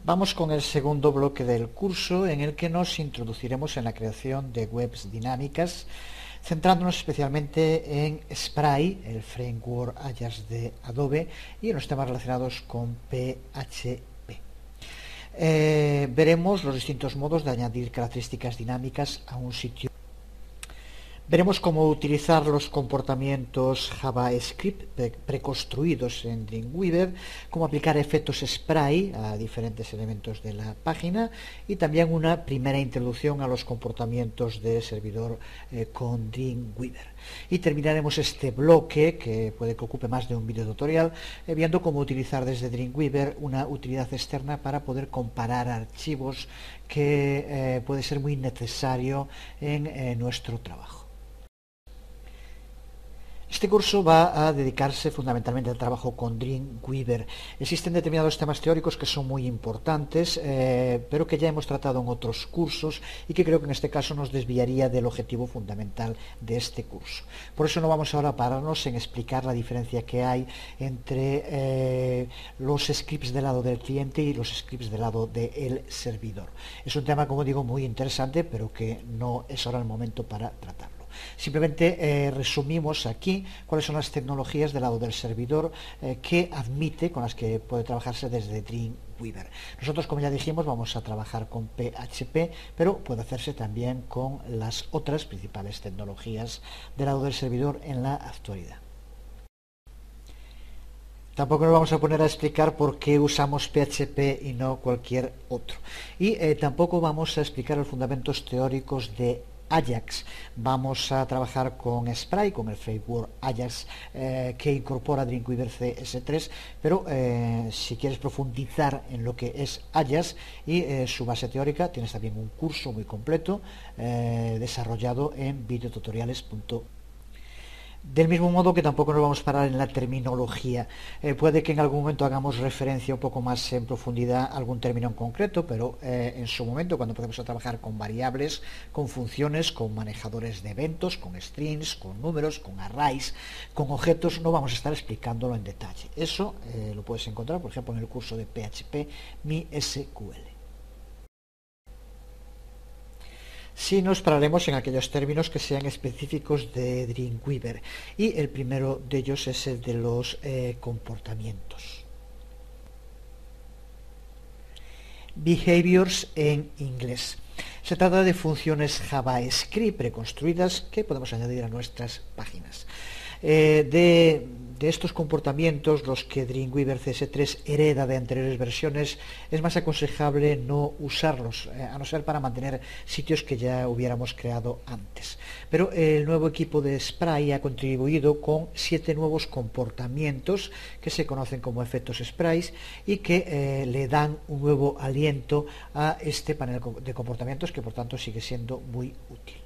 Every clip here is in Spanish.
Vamos con el segundo bloque del curso en el que nos introduciremos en la creación de webs dinámicas, centrándonos especialmente en Spray, el framework Ajax de Adobe, y en los temas relacionados con PHP. Veremos los distintos modos de añadir características dinámicas a un sitio. Veremos cómo utilizar los comportamientos JavaScript preconstruidos en Dreamweaver, cómo aplicar efectos spray a diferentes elementos de la página y también una primera introducción a los comportamientos de servidor con Dreamweaver. Y terminaremos este bloque, que puede que ocupe más de un video tutorial, viendo cómo utilizar desde Dreamweaver una utilidad externa para poder comparar archivos que puede ser muy necesario en nuestro trabajo. Este curso va a dedicarse fundamentalmente al trabajo con Dreamweaver. Existen determinados temas teóricos que son muy importantes, pero que ya hemos tratado en otros cursos y que creo que en este caso nos desviaría del objetivo fundamental de este curso. Por eso no vamos ahora a pararnos en explicar la diferencia que hay entre los scripts del lado del cliente y los scripts del lado del servidor. Es un tema, como digo, muy interesante, pero que no es ahora el momento para tratarlo. Simplemente resumimos aquí cuáles son las tecnologías del lado del servidor que admite, con las que puede trabajarse desde Dreamweaver. Nosotros, como ya dijimos, vamos a trabajar con PHP, pero puede hacerse también con las otras principales tecnologías del lado del servidor en la actualidad. Tampoco nos vamos a poner a explicar por qué usamos PHP y no cualquier otro. Y tampoco vamos a explicar los fundamentos teóricos de Ajax. Vamos a trabajar con Spray, con el framework Ajax que incorpora Dreamweaver CS3, pero si quieres profundizar en lo que es Ajax y su base teórica, tienes también un curso muy completo desarrollado en videotutoriales.com. Del mismo modo que tampoco nos vamos a parar en la terminología. Puede que en algún momento hagamos referencia un poco más en profundidad a algún término en concreto, pero en su momento, cuando empecemos a trabajar con variables, con funciones, con manejadores de eventos, con strings, con números, con arrays, con objetos, no vamos a estar explicándolo en detalle. Eso lo puedes encontrar, por ejemplo, en el curso de PHP MySQL. Sí, nos pararemos en aquellos términos que sean específicos de Dreamweaver, y el primero de ellos es el de los comportamientos. Behaviors en inglés. Se trata de funciones JavaScript preconstruidas que podemos añadir a nuestras páginas. De estos comportamientos, los que Dreamweaver CS3 hereda de anteriores versiones, es más aconsejable no usarlos, a no ser para mantener sitios que ya hubiéramos creado antes. Pero el nuevo equipo de Spray ha contribuido con 7 nuevos comportamientos que se conocen como efectos Sprays y que le dan un nuevo aliento a este panel de comportamientos, que por tanto sigue siendo muy útil.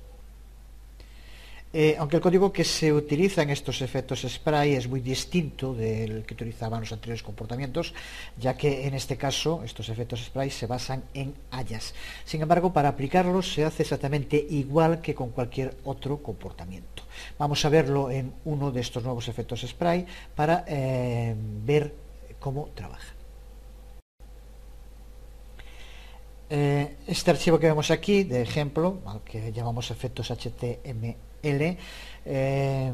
Aunque el código que se utiliza en estos efectos spray es muy distinto del que utilizaban los anteriores comportamientos, ya que en este caso estos efectos spray se basan en Ajax. Sin embargo, para aplicarlos se hace exactamente igual que con cualquier otro comportamiento. Vamos a verlo en uno de estos nuevos efectos spray para ver cómo trabaja. Este archivo que vemos aquí, de ejemplo, al que llamamos efectos HTML, de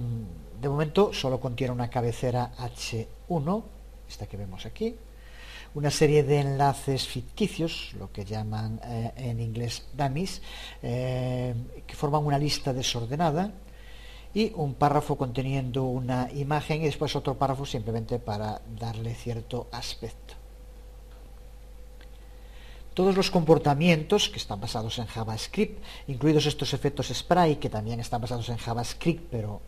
momento solo contiene una cabecera H1, esta que vemos aquí, una serie de enlaces ficticios, lo que llaman en inglés dummies, que forman una lista desordenada, y un párrafo conteniendo una imagen y después otro párrafo simplemente para darle cierto aspecto. Todos los comportamientos que están basados en JavaScript, incluidos estos efectos spray, que también están basados en JavaScript, pero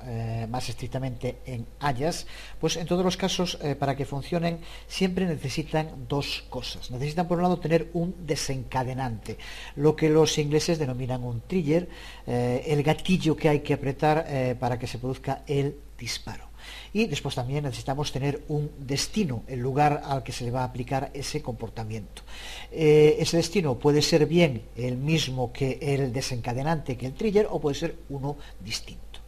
más estrictamente en Ajax, pues en todos los casos, para que funcionen, siempre necesitan dos cosas. Necesitan, por un lado, tener un desencadenante, lo que los ingleses denominan un trigger, el gatillo que hay que apretar para que se produzca el disparo. Y después también necesitamos tener un destino, el lugar al que se le va a aplicar ese comportamiento. Ese destino puede ser bien el mismo que el desencadenante, que el trigger, o puede ser uno distinto.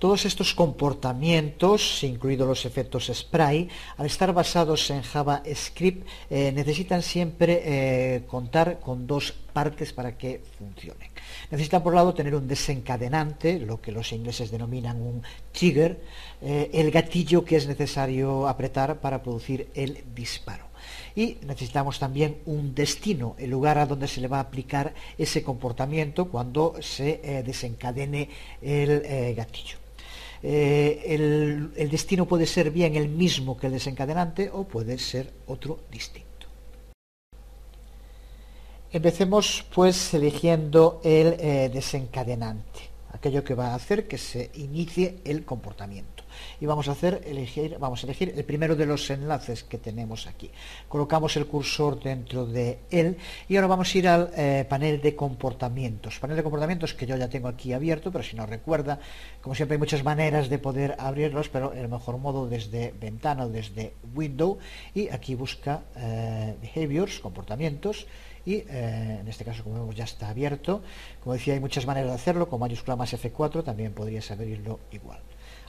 Todos estos comportamientos, incluidos los efectos spray, al estar basados en JavaScript, necesitan siempre contar con dos partes para que funcionen. Necesitan, por un lado, tener un desencadenante, lo que los ingleses denominan un trigger, el gatillo que es necesario apretar para producir el disparo. Y necesitamos también un destino, el lugar a donde se le va a aplicar ese comportamiento cuando se desencadene el gatillo. El destino puede ser bien el mismo que el desencadenante o puede ser otro distinto. Empecemos pues eligiendo el desencadenante, aquello que va a hacer que se inicie el comportamiento. Y vamos a elegir el primero de los enlaces que tenemos aquí. Colocamos el cursor dentro de él y ahora vamos a ir al panel de comportamientos. Panel de comportamientos que yo ya tengo aquí abierto, pero si no recuerda, como siempre hay muchas maneras de poder abrirlos, pero el mejor modo desde ventana o desde window, y aquí busca behaviors, comportamientos, y en este caso, como vemos, ya está abierto. Como decía, hay muchas maneras de hacerlo, con mayúscula más F4 también podrías abrirlo igual.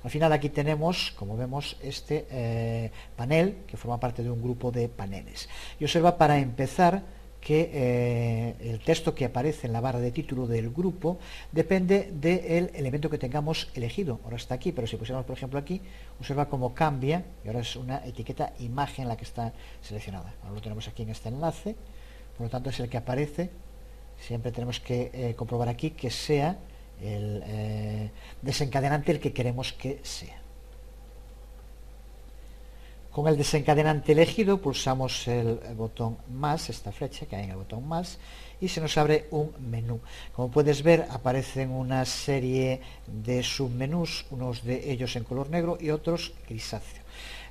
Al final aquí tenemos, como vemos, este panel que forma parte de un grupo de paneles. Y observa, para empezar, que el texto que aparece en la barra de título del grupo depende del elemento que tengamos elegido. Ahora está aquí, pero si pusiéramos, por ejemplo, aquí, observa cómo cambia, y ahora es una etiqueta imagen la que está seleccionada. Ahora lo tenemos aquí en este enlace, por lo tanto es el que aparece. Siempre tenemos que comprobar aquí que sea el desencadenante el que queremos que sea. Con el desencadenante elegido pulsamos el botón más, esta flecha que hay en el botón más, y se nos abre un menú. Como puedes ver, aparecen una serie de submenús, unos de ellos en color negro y otros grisáceo.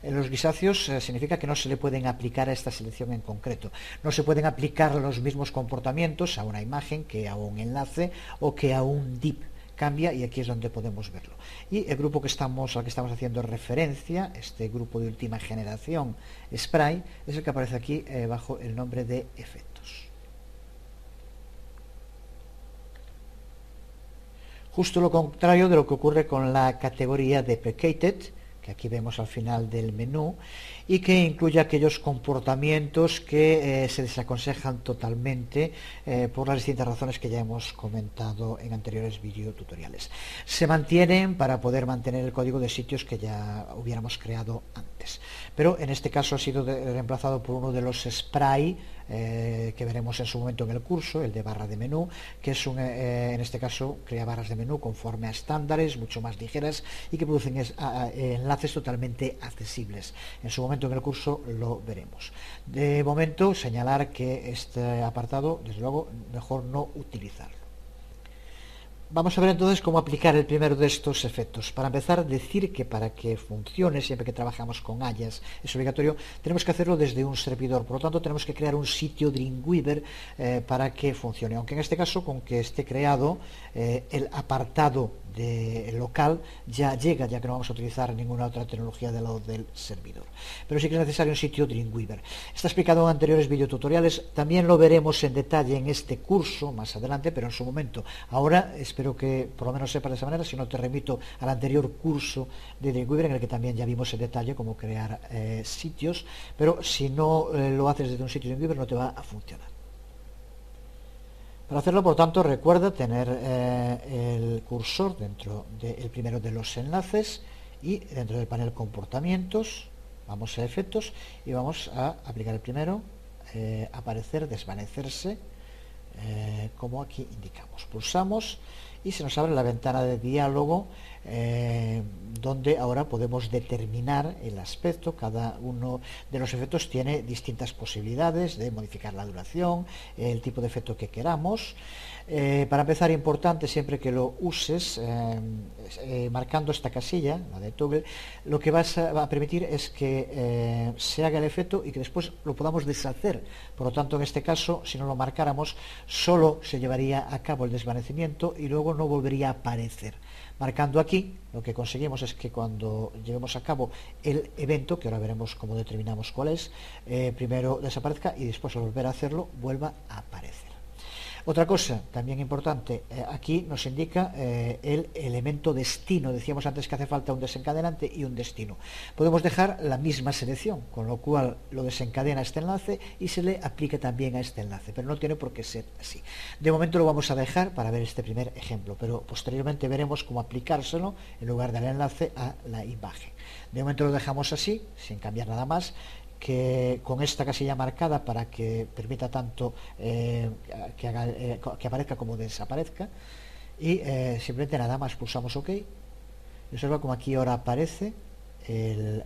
Los grisáceos significa que no se le pueden aplicar a esta selección en concreto. No se pueden aplicar los mismos comportamientos a una imagen que a un enlace o que a un div. Cambia, y aquí es donde podemos verlo. Y el grupo al que estamos haciendo referencia, este grupo de última generación Spray, es el que aparece aquí bajo el nombre de efectos. Justo lo contrario de lo que ocurre con la categoría deprecated, que aquí vemos al final del menú, y que incluye aquellos comportamientos que se desaconsejan totalmente por las distintas razones que ya hemos comentado en anteriores videotutoriales. Se mantienen para poder mantener el código de sitios que ya hubiéramos creado antes, pero en este caso ha sido reemplazado por uno de los spray que veremos en su momento en el curso, el de barra de menú, que es en este caso crea barras de menú conforme a estándares mucho más ligeras y que producen enlaces totalmente accesibles. En su momento en el curso lo veremos. De momento, señalar que este apartado, desde luego, mejor no utilizarlo. Vamos a ver entonces cómo aplicar el primero de estos efectos. Para empezar, decir que para que funcione, siempre que trabajamos con Ajax, es obligatorio, tenemos que hacerlo desde un servidor. Por lo tanto, tenemos que crear un sitio Dreamweaver para que funcione. Aunque en este caso, con que esté creado, el apartado local ya llega, ya que no vamos a utilizar ninguna otra tecnología de lo del servidor. Pero sí que es necesario un sitio Dreamweaver. Está explicado en anteriores videotutoriales, también lo veremos en detalle en este curso más adelante, pero en su momento. Ahora espero que por lo menos sepas de esa manera, si no te remito al anterior curso de Dreamweaver en el que también ya vimos en detalle cómo crear sitios, pero si no lo haces desde un sitio Dreamweaver no te va a funcionar. Para hacerlo, por tanto, recuerda tener el cursor dentro del primero de los enlaces y dentro del panel comportamientos, vamos a efectos y vamos a aplicar el primero, aparecer, desvanecerse, como aquí indicamos. Pulsamos y se nos abre la ventana de diálogo donde ahora podemos determinar el aspecto. Cada uno de los efectos tiene distintas posibilidades de modificar la duración, el tipo de efecto que queramos. Para empezar, importante, siempre que lo uses, marcando esta casilla, la de toggle, lo que va a permitir es que se haga el efecto y que después lo podamos deshacer. Por lo tanto, en este caso, si no lo marcáramos, solo se llevaría a cabo el desvanecimiento y luego no volvería a aparecer. Marcando aquí, lo que conseguimos es que cuando llevemos a cabo el evento, que ahora veremos cómo determinamos cuál es, primero desaparezca y después al volver a hacerlo vuelva a aparecer. Otra cosa también importante, aquí nos indica el elemento destino. Decíamos antes que hace falta un desencadenante y un destino. Podemos dejar la misma selección, con lo cual lo desencadena este enlace y se le aplica también a este enlace, pero no tiene por qué ser así. De momento lo vamos a dejar para ver este primer ejemplo, pero posteriormente veremos cómo aplicárselo en lugar del enlace a la imagen. De momento lo dejamos así, sin cambiar nada más, que con esta casilla marcada para que permita tanto que aparezca como desaparezca, y simplemente nada más pulsamos OK y observa como aquí ahora aparece el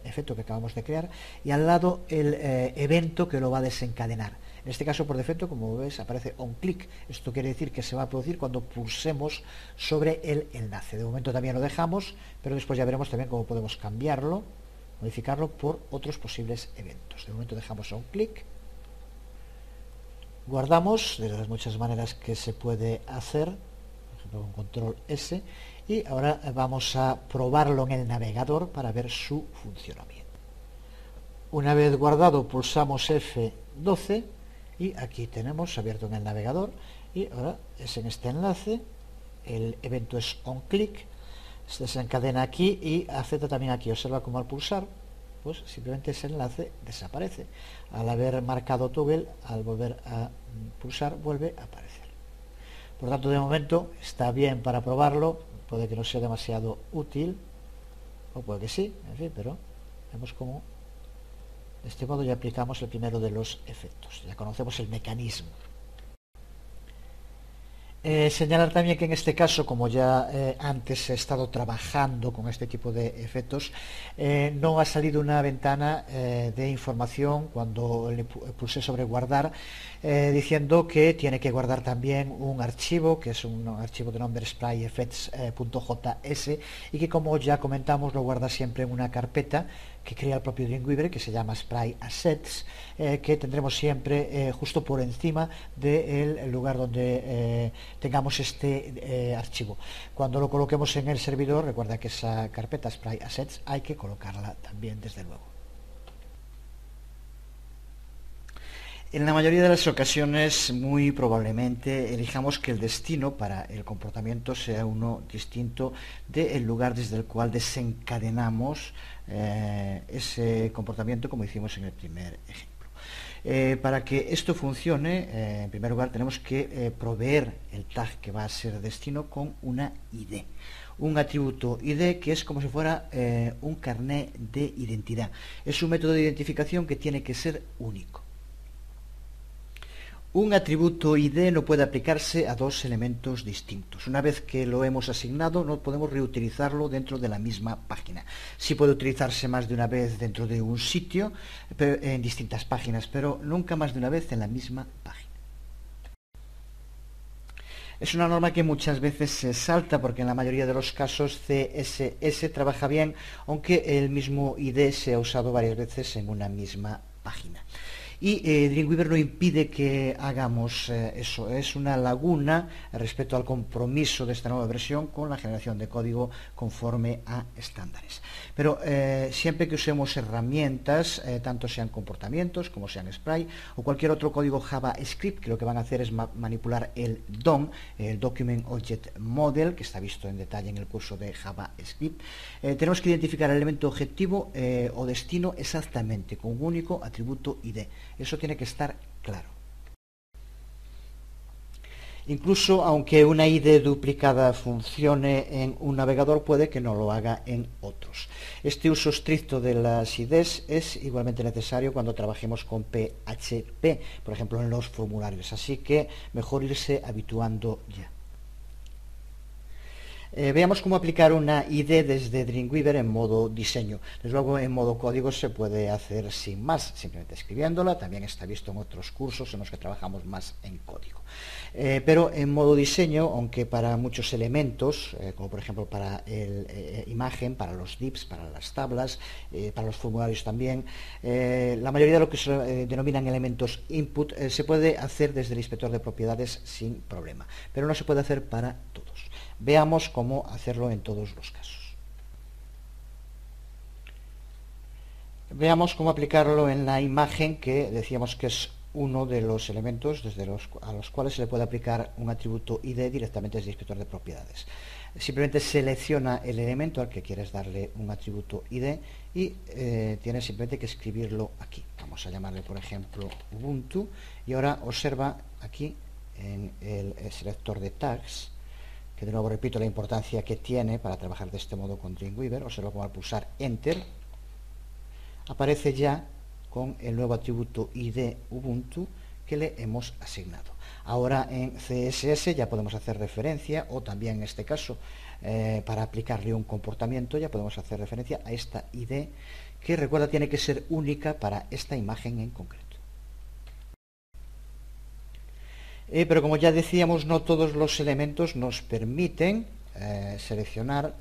efecto que acabamos de crear y al lado el evento que lo va a desencadenar. En este caso, por defecto, como ves, aparece onClick. Esto quiere decir que se va a producir cuando pulsemos sobre el enlace. De momento también lo dejamos, pero después ya veremos también cómo podemos cambiarlo, modificarlo por otros posibles eventos. De momento dejamos onClick, guardamos de las muchas maneras que se puede hacer, por ejemplo con control S, y ahora vamos a probarlo en el navegador para ver su funcionamiento. Una vez guardado, pulsamos F12 y aquí tenemos abierto en el navegador, y ahora es en este enlace, el evento es onClick, se desencadena aquí y acepta también aquí. Observa como al pulsar, pues simplemente ese enlace desaparece. Al haber marcado toggle, al volver a pulsar, vuelve a aparecer. Por tanto, de momento está bien para probarlo. Puede que no sea demasiado útil, o puede que sí, en fin, pero vemos cómo de este modo ya aplicamos el primero de los efectos. Ya conocemos el mecanismo. Señalar también que en este caso, como ya antes he estado trabajando con este tipo de efectos, no ha salido una ventana de información cuando le pulsé sobre guardar, diciendo que tiene que guardar también un archivo, que es un archivo de nombre sprayeffects.js, y que, como ya comentamos, lo guarda siempre en una carpeta que crea el propio Dreamweaver, que se llama Spray Assets, que tendremos siempre justo por encima del lugar donde tengamos este archivo. Cuando lo coloquemos en el servidor, recuerda que esa carpeta Spray Assets hay que colocarla también, desde luego. En la mayoría de las ocasiones, muy probablemente, elijamos que el destino para el comportamiento sea uno distinto del lugar desde el cual desencadenamos ese comportamiento, como hicimos en el primer ejemplo. Para que esto funcione, en primer lugar tenemos que proveer el tag que va a ser destino con una ID. Un atributo ID que es como si fuera un carné de identidad. Es un método de identificación que tiene que ser único. Un atributo ID no puede aplicarse a dos elementos distintos. Una vez que lo hemos asignado, no podemos reutilizarlo dentro de la misma página. Sí puede utilizarse más de una vez dentro de un sitio, en distintas páginas, pero nunca más de una vez en la misma página. Es una norma que muchas veces se salta porque en la mayoría de los casos CSS trabaja bien, aunque el mismo ID se ha usado varias veces en una misma página. Y Dreamweaver no impide que hagamos eso. Es una laguna respecto al compromiso de esta nueva versión con la generación de código conforme a estándares. Pero siempre que usemos herramientas, tanto sean comportamientos como sean Spray o cualquier otro código JavaScript, que lo que van a hacer es manipular el DOM, el Document Object Model, que está visto en detalle en el curso de JavaScript, tenemos que identificar el elemento objetivo o destino exactamente con un único atributo ID. Eso tiene que estar claro. Incluso aunque una ID duplicada funcione en un navegador, puede que no lo haga en otros. Este uso estricto de las IDs es igualmente necesario cuando trabajemos con PHP, por ejemplo en los formularios, así que mejor irse habituando ya. Veamos cómo aplicar una ID desde Dreamweaver en modo diseño. Desde luego, en modo código se puede hacer sin más, simplemente escribiéndola. También está visto en otros cursos en los que trabajamos más en código. Pero en modo diseño, aunque para muchos elementos, como por ejemplo para la imagen, para los divs, para las tablas, para los formularios también, la mayoría de lo que se denominan elementos input se puede hacer desde el inspector de propiedades sin problema, pero no se puede hacer para todos. Veamos cómo hacerlo en todos los casos. Veamos cómo aplicarlo en la imagen, que decíamos que es uno de los elementos a los cuales se le puede aplicar un atributo ID directamente desde el inspector de propiedades. Simplemente selecciona el elemento al que quieres darle un atributo ID y tienes simplemente que escribirlo aquí. Vamos a llamarle, por ejemplo, Ubuntu, y ahora observa aquí en el selector de tags, que de nuevo repito la importancia que tiene para trabajar de este modo con Dreamweaver. Observa cómo al pulsar Enter aparece ya con el nuevo atributo ID Ubuntu que le hemos asignado. Ahora en CSS ya podemos hacer referencia, o también en este caso para aplicarle un comportamiento ya podemos hacer referencia a esta ID, que recuerda tiene que ser única para esta imagen en concreto. Pero como ya decíamos, no todos los elementos nos permiten seleccionar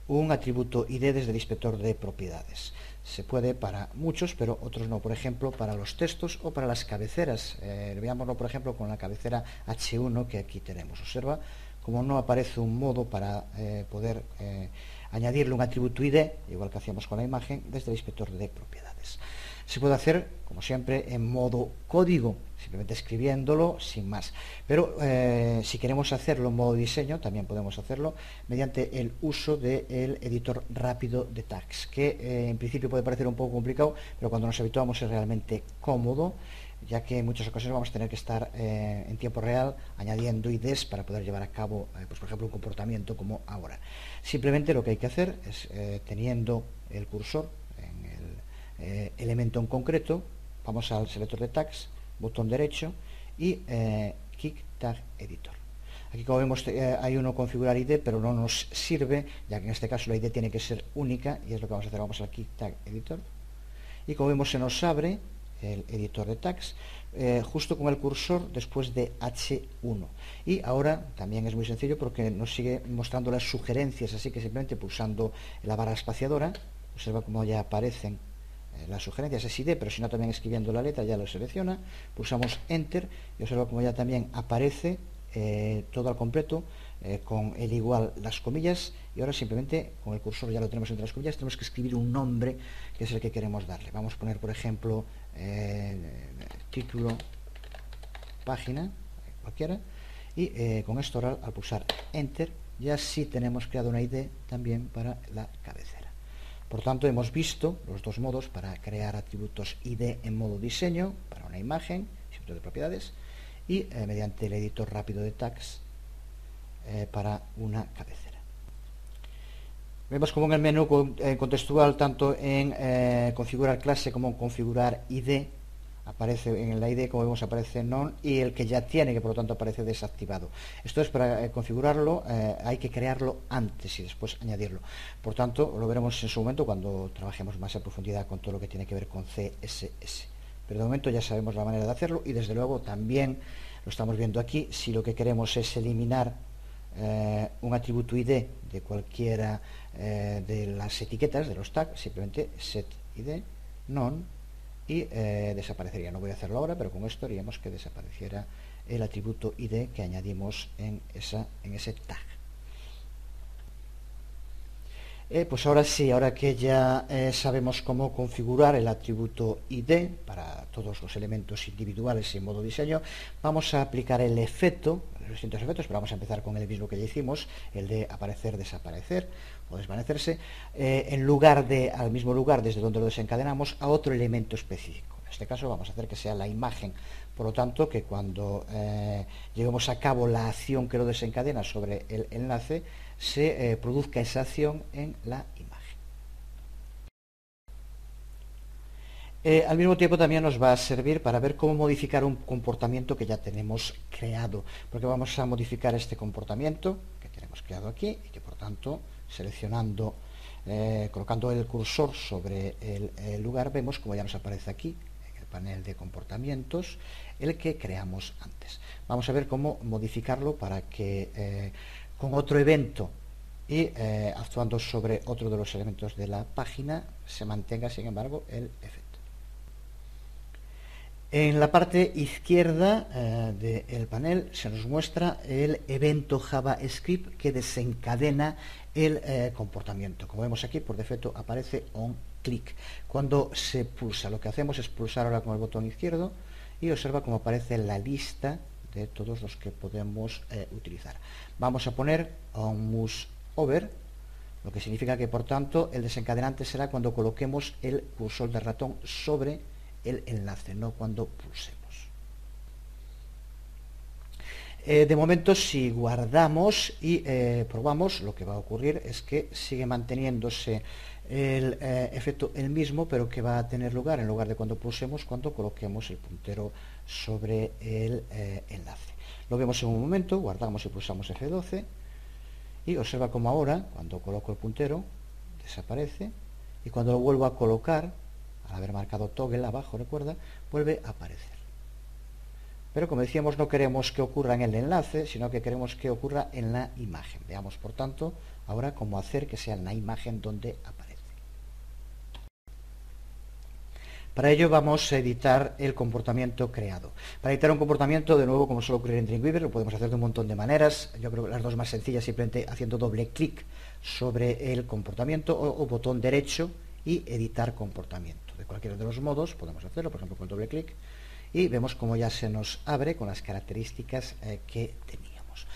un atributo ID desde el inspector de propiedades. Se puede para muchos, pero otros no. Por ejemplo, para los textos o para las cabeceras. Veámoslo, por ejemplo, con la cabecera H1 que aquí tenemos. Observa cómo no aparece un modo para poder añadirle un atributo ID, igual que hacíamos con la imagen, desde el inspector de propiedades. Se puede hacer, como siempre, en modo código, simplemente escribiéndolo sin más. Pero si queremos hacerlo en modo diseño, también podemos hacerlo mediante el uso del editor rápido de tags, que en principio puede parecer un poco complicado, pero cuando nos habituamos es realmente cómodo, ya que en muchas ocasiones vamos a tener que estar en tiempo real añadiendo IDs para poder llevar a cabo, pues, por ejemplo, un comportamiento como ahora. Simplemente lo que hay que hacer es, teniendo el cursor en el elemento en concreto, vamos al selector de tags, botón derecho y Kick Tag Editor. Aquí, como vemos, hay uno configurar ID, pero no nos sirve, ya que en este caso la ID tiene que ser única, y es lo que vamos a hacer. Vamos al Kick Tag Editor y, como vemos, se nos abre el editor de tags justo con el cursor después de H1, y ahora también es muy sencillo porque nos sigue mostrando las sugerencias, así que simplemente pulsando la barra espaciadora, observa cómo ya aparecen las sugerencias. Es ID, pero si no, también escribiendo la letra ya lo selecciona. Pulsamos Enter y observa cómo ya también aparece todo al completo con el igual las comillas, y ahora simplemente con el cursor ya lo tenemos entre las comillas. Tenemos que escribir un nombre que es el que queremos darle. Vamos a poner, por ejemplo, título, página, cualquiera, y con esto ahora, al pulsar Enter, ya sí tenemos creado una ID también para la cabecera. Por tanto, hemos visto los dos modos para crear atributos ID en modo diseño para una imagen, inspector de propiedades, y mediante el editor rápido de tags para una cabecera. Vemos como en el menú contextual, tanto en configurar clase como en configurar ID, aparece en la ID, como vemos, aparece none, y el que ya tiene, que por lo tanto aparece desactivado. Esto es para configurarlo, hay que crearlo antes y después añadirlo. Por tanto, lo veremos en su momento cuando trabajemos más a profundidad con todo lo que tiene que ver con CSS. Pero de momento ya sabemos la manera de hacerlo, y desde luego también lo estamos viendo aquí. Si lo que queremos es eliminar un atributo ID de cualquiera de las etiquetas, de los tags, simplemente set ID none, y desaparecería. No voy a hacerlo ahora, pero con esto haríamos que desapareciera el atributo ID que añadimos en ese tag. Pues ahora sí, ahora que ya sabemos cómo configurar el atributo ID para todos los elementos individuales en modo diseño, vamos a aplicar el efecto, los distintos efectos, pero vamos a empezar con el mismo que ya hicimos, el de aparecer, desaparecer o desvanecerse, al mismo lugar desde donde lo desencadenamos, a otro elemento específico. En este caso vamos a hacer que sea la imagen, por lo tanto que cuando llevemos a cabo la acción que lo desencadena sobre el enlace, se produzca esa acción en la imagen. Al mismo tiempo también nos va a servir para ver cómo modificar un comportamiento que ya tenemos creado, porque vamos a modificar este comportamiento que tenemos creado aquí, y que por tanto, seleccionando, colocando el cursor sobre el lugar, vemos como ya nos aparece aquí en el panel de comportamientos el que creamos antes. Vamos a ver cómo modificarlo para que con otro evento y actuando sobre otro de los elementos de la página se mantenga, sin embargo, el efecto. En la parte izquierda del panel se nos muestra el evento JavaScript que desencadena el comportamiento. Como vemos aquí, por defecto aparece onClick. Cuando se pulsa, lo que hacemos es pulsar ahora con el botón izquierdo y observa cómo aparece la lista de todos los que podemos utilizar. Vamos a poner on mouse over, lo que significa que por tanto el desencadenante será cuando coloquemos el cursor del ratón sobre el enlace, no cuando pulsemos. De momento, si guardamos y probamos, lo que va a ocurrir es que sigue manteniéndose el efecto el mismo, pero que va a tener lugar en lugar de cuando pulsemos, cuando coloquemos el puntero sobre el enlace. Lo vemos en un momento, guardamos y pulsamos F12 y observa como ahora, cuando coloco el puntero, desaparece, y cuando lo vuelvo a colocar, al haber marcado toggle abajo, recuerda, vuelve a aparecer. Pero como decíamos, no queremos que ocurra en el enlace, sino que queremos que ocurra en la imagen. Veamos, por tanto, ahora cómo hacer que sea en la imagen donde aparece. Para ello vamos a editar el comportamiento creado. Para editar un comportamiento, de nuevo, como suele ocurrir en Dreamweaver, lo podemos hacer de un montón de maneras. Yo creo que las dos más sencillas, simplemente haciendo doble clic sobre el comportamiento o botón derecho y editar comportamiento. De cualquiera de los modos podemos hacerlo, por ejemplo, con doble clic. Y vemos cómo ya se nos abre con las características que teníamos.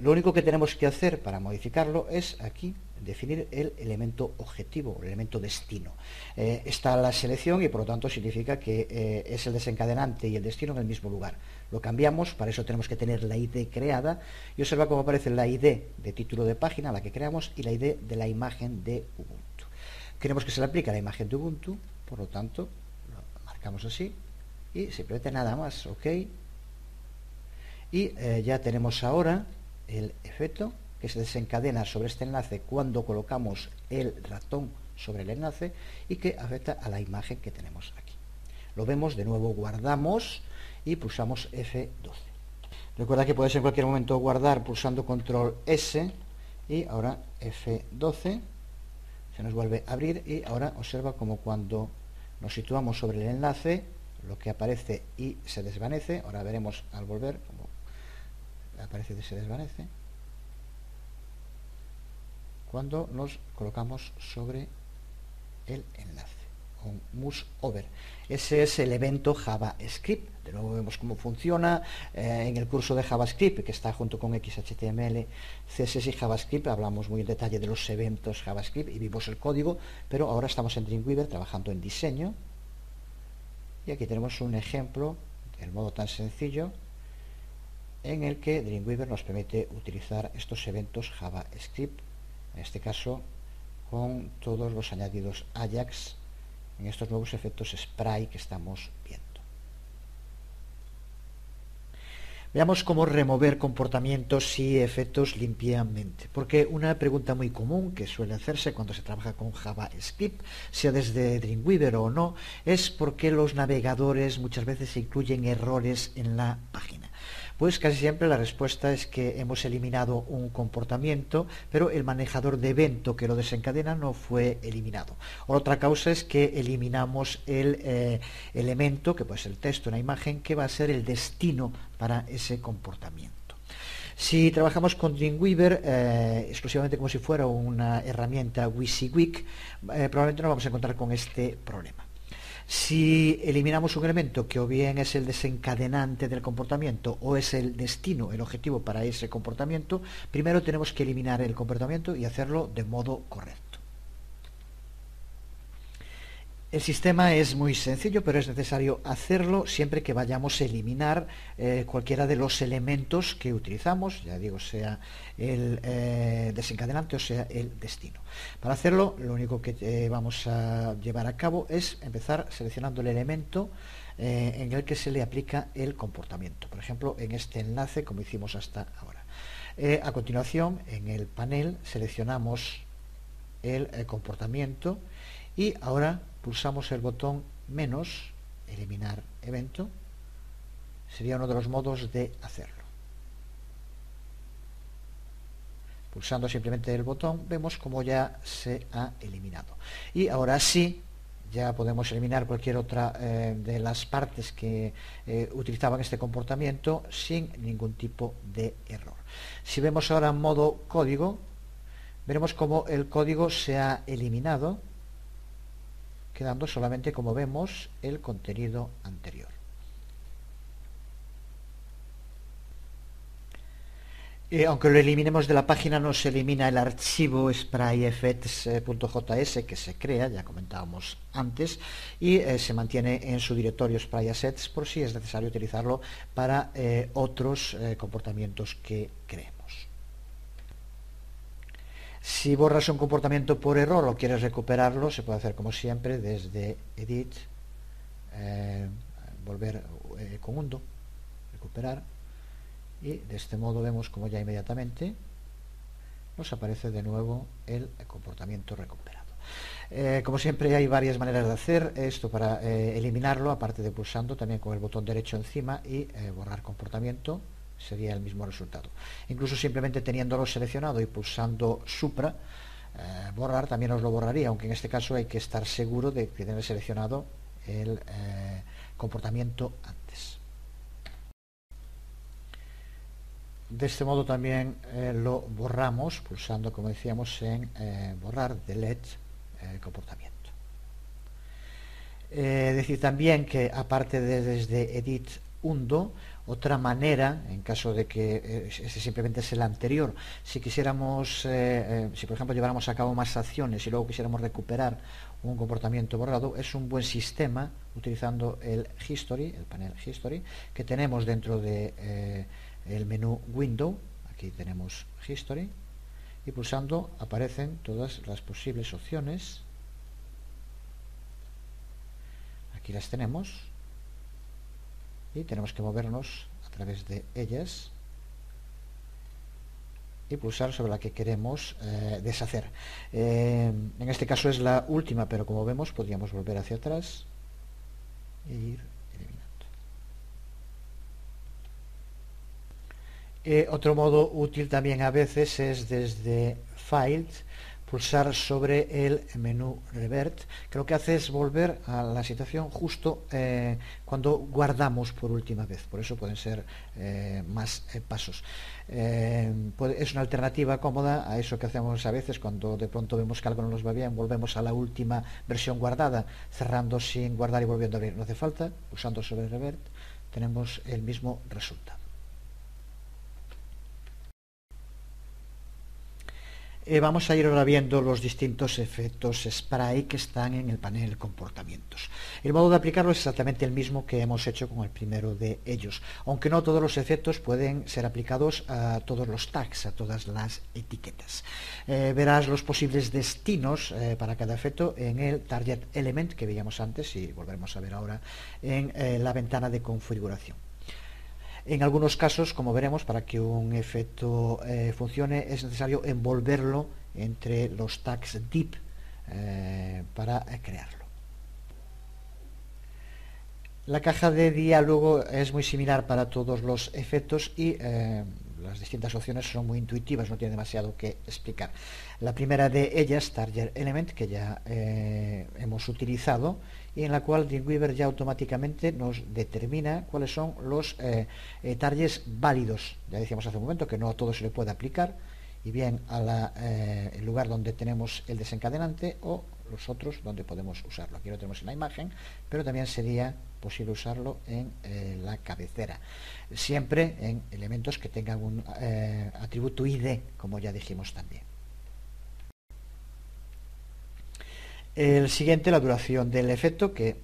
Lo único que tenemos que hacer para modificarlo es aquí definir el elemento objetivo, el elemento destino. Está la selección y por lo tanto significa que es el desencadenante y el destino en el mismo lugar. Lo cambiamos, para eso tenemos que tener la ID creada y observa cómo aparece la ID de título de página, la que creamos, y la ID de la imagen de Ubuntu. Queremos que se le aplique a la imagen de Ubuntu, por lo tanto lo marcamos así. Y simplemente nada más, ok. Y ya tenemos ahora el efecto que se desencadena sobre este enlace cuando colocamos el ratón sobre el enlace y que afecta a la imagen que tenemos aquí. Lo vemos, de nuevo guardamos y pulsamos F12. Recuerda que puedes en cualquier momento guardar pulsando control S y ahora F12. Se nos vuelve a abrir y ahora observa como cuando nos situamos sobre el enlace, lo que aparece y se desvanece. Ahora veremos al volver cómo aparece y se desvanece cuando nos colocamos sobre el enlace con mouse over. Ese es el evento JavaScript. De nuevo vemos cómo funciona en el curso de JavaScript, que está junto con XHTML, CSS y JavaScript. Hablamos muy en detalle de los eventos JavaScript y vimos el código, pero ahora estamos en Dreamweaver trabajando en diseño. Y aquí tenemos un ejemplo del modo tan sencillo en el que Dreamweaver nos permite utilizar estos eventos JavaScript, en este caso con todos los añadidos Ajax en estos nuevos efectos Spray que estamos viendo. Veamos cómo remover comportamientos y efectos limpiamente, porque una pregunta muy común que suele hacerse cuando se trabaja con JavaScript, sea desde Dreamweaver o no, es por qué los navegadores muchas veces incluyen errores en la página. Pues casi siempre la respuesta es que hemos eliminado un comportamiento, pero el manejador de evento que lo desencadena no fue eliminado. Otra causa es que eliminamos el elemento, que puede ser el texto, una imagen, que va a ser el destino para ese comportamiento. Si trabajamos con Dreamweaver exclusivamente como si fuera una herramienta WYSIWYG, probablemente no vamos a encontrar con este problema. Si eliminamos un elemento que o bien es el desencadenante del comportamiento o es el destino, el objetivo para ese comportamiento, primero tenemos que eliminar el comportamiento y hacerlo de modo correcto. El sistema es muy sencillo, pero es necesario hacerlo siempre que vayamos a eliminar cualquiera de los elementos que utilizamos, ya digo, sea el desencadenante o sea el destino. Para hacerlo, lo único que vamos a llevar a cabo es empezar seleccionando el elemento en el que se le aplica el comportamiento. Por ejemplo, en este enlace, como hicimos hasta ahora. A continuación, en el panel, seleccionamos el comportamiento y ahora pulsamos el botón menos, eliminar evento. Sería uno de los modos de hacerlo. Pulsando simplemente el botón, vemos como ya se ha eliminado. Y ahora sí, ya podemos eliminar cualquier otra de las partes que utilizaban este comportamiento sin ningún tipo de error. Si vemos ahora en modo código, veremos cómo el código se ha eliminado, quedando solamente, como vemos, el contenido anterior. Aunque lo eliminemos de la página, no se elimina el archivo sprayeffects.js que se crea, ya comentábamos antes, y se mantiene en su directorio sprayassets por si es necesario utilizarlo para otros comportamientos que creemos. Si borras un comportamiento por error o quieres recuperarlo, se puede hacer como siempre desde Edit, volver con undo, recuperar, y de este modo vemos como ya inmediatamente nos aparece de nuevo el comportamiento recuperado. Como siempre hay varias maneras de hacer esto para eliminarlo, aparte de pulsando también con el botón derecho encima y borrar comportamiento, sería el mismo resultado. Incluso simplemente teniéndolo seleccionado y pulsando supra, borrar también os lo borraría, aunque en este caso hay que estar seguro de tener seleccionado el comportamiento antes. De este modo también lo borramos pulsando, como decíamos, en borrar, delete, comportamiento. Decir también que aparte de desde edit undo, otra manera, en caso de que ese simplemente es el anterior, si quisiéramos, si por ejemplo lleváramos a cabo más acciones y luego quisiéramos recuperar un comportamiento borrado, es un buen sistema utilizando el history, el panel history, que tenemos dentro de el menú window. Aquí tenemos history y pulsando aparecen todas las posibles opciones. Aquí las tenemos y tenemos que movernos a través de ellas y pulsar sobre la que queremos deshacer. En este caso es la última, pero como vemos podríamos volver hacia atrás e ir eliminando. Otro modo útil también a veces es desde File pulsar sobre el menú Revert, que lo que hace es volver a la situación justo cuando guardamos por última vez. Por eso pueden ser más pasos. Es una alternativa cómoda a eso que hacemos a veces cuando de pronto vemos que algo no nos va bien, volvemos a la última versión guardada, cerrando sin guardar y volviendo a abrir. No hace falta, pulsando sobre Revert tenemos el mismo resultado. Vamos a ir ahora viendo los distintos efectos spray que están en el panel comportamientos. El modo de aplicarlo es exactamente el mismo que hemos hecho con el primero de ellos, aunque no todos los efectos pueden ser aplicados a todos los tags, a todas las etiquetas. Verás los posibles destinos para cada efecto en el Target Element que veíamos antes y volveremos a ver ahora en la ventana de configuración. En algunos casos, como veremos, para que un efecto funcione es necesario envolverlo entre los tags div para crearlo. La caja de diálogo es muy similar para todos los efectos y las distintas opciones son muy intuitivas, no tiene demasiado que explicar. La primera de ellas, Target Element, que ya hemos utilizado y en la cual Dreamweaver ya automáticamente nos determina cuáles son los targets válidos. Ya decíamos hace un momento que no a todo se le puede aplicar, y bien el lugar donde tenemos el desencadenante o los otros donde podemos usarlo. Aquí lo tenemos en la imagen, pero también sería posible usarlo en la cabecera, siempre en elementos que tengan un atributo ID, como ya dijimos también. El siguiente, la duración del efecto, que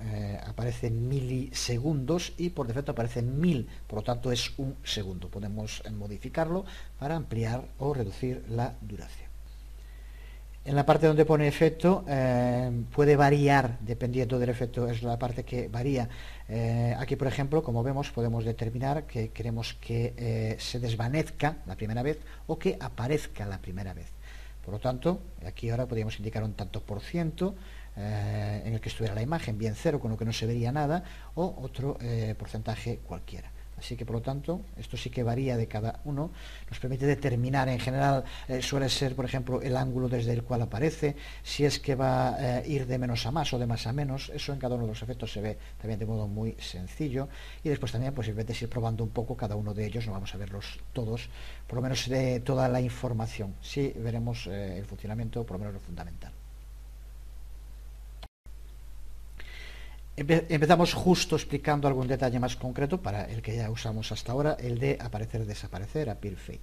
aparece en milisegundos y por defecto aparece en 1000, por lo tanto es un segundo. Podemos modificarlo para ampliar o reducir la duración. En la parte donde pone efecto puede variar dependiendo del efecto, es la parte que varía. Aquí, por ejemplo, como vemos, podemos determinar que queremos que se desvanezca la primera vez o que aparezca la primera vez. Por lo tanto, aquí ahora podríamos indicar un tanto por ciento en el que estuviera la imagen, bien 0, con lo que no se vería nada, o otro porcentaje cualquiera. Así que, por lo tanto, esto sí que varía de cada uno. Nos permite determinar, en general, suele ser, por ejemplo, el ángulo desde el cual aparece, si es que va a ir de menos a más o de más a menos. Eso en cada uno de los efectos se ve también de modo muy sencillo. Y después también, pues simplemente ir probando un poco cada uno de ellos, no vamos a verlos todos, por lo menos de toda la información. Sí veremos el funcionamiento, por lo menos lo fundamental. Empezamos justo explicando algún detalle más concreto para el que ya usamos hasta ahora, el de aparecer, desaparecer, appear, fade.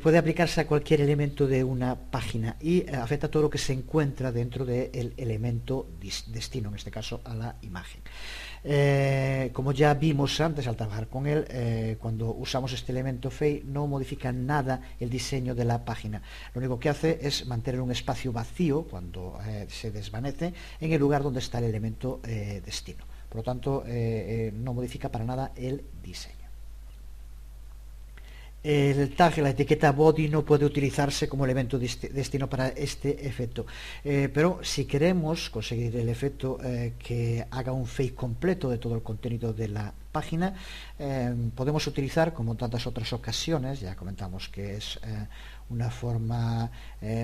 puede aplicarse a cualquier elemento de una página y afecta a todo lo que se encuentra dentro del elemento destino, en este caso a la imagen. Como ya vimos antes al trabajar con él, cuando usamos este elemento fade no modifica nada el diseño de la página. Lo único que hace es mantener un espacio vacío cuando se desvanece en el lugar donde está el elemento destino. Por lo tanto, no modifica para nada el diseño. El tag, la etiqueta body, no puede utilizarse como elemento destino para este efecto, pero si queremos conseguir el efecto que haga un fade completo de todo el contenido de la página, podemos utilizar, como en tantas otras ocasiones, ya comentamos que es una forma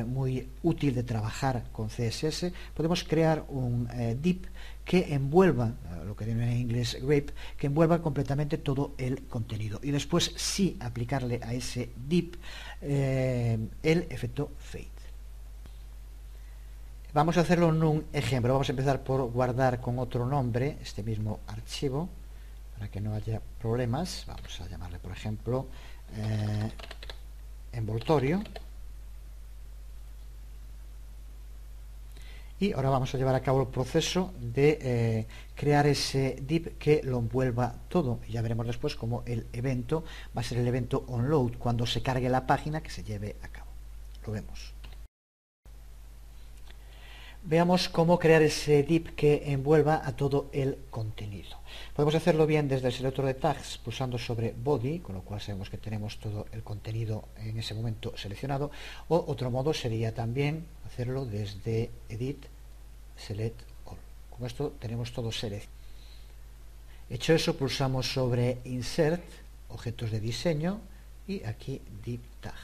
muy útil de trabajar con CSS, podemos crear un div que envuelva, lo que tiene en inglés wrap, que envuelva completamente todo el contenido y después sí aplicarle a ese div el efecto fade. Vamos a hacerlo en un ejemplo. Vamos a empezar por guardar con otro nombre este mismo archivo para que no haya problemas. Vamos a llamarle, por ejemplo, envoltorio. Y ahora vamos a llevar a cabo el proceso de crear ese div que lo envuelva todo. Y ya veremos después cómo el evento va a ser el evento onload, cuando se cargue la página que se lleve a cabo. Lo vemos. Veamos cómo crear ese div que envuelva a todo el contenido. Podemos hacerlo bien desde el selector de tags pulsando sobre body, con lo cual sabemos que tenemos todo el contenido en ese momento seleccionado, o otro modo sería también hacerlo desde edit, select all. Con esto tenemos todo seleccionado. Hecho eso, pulsamos sobre insert, objetos de diseño, y aquí div tag.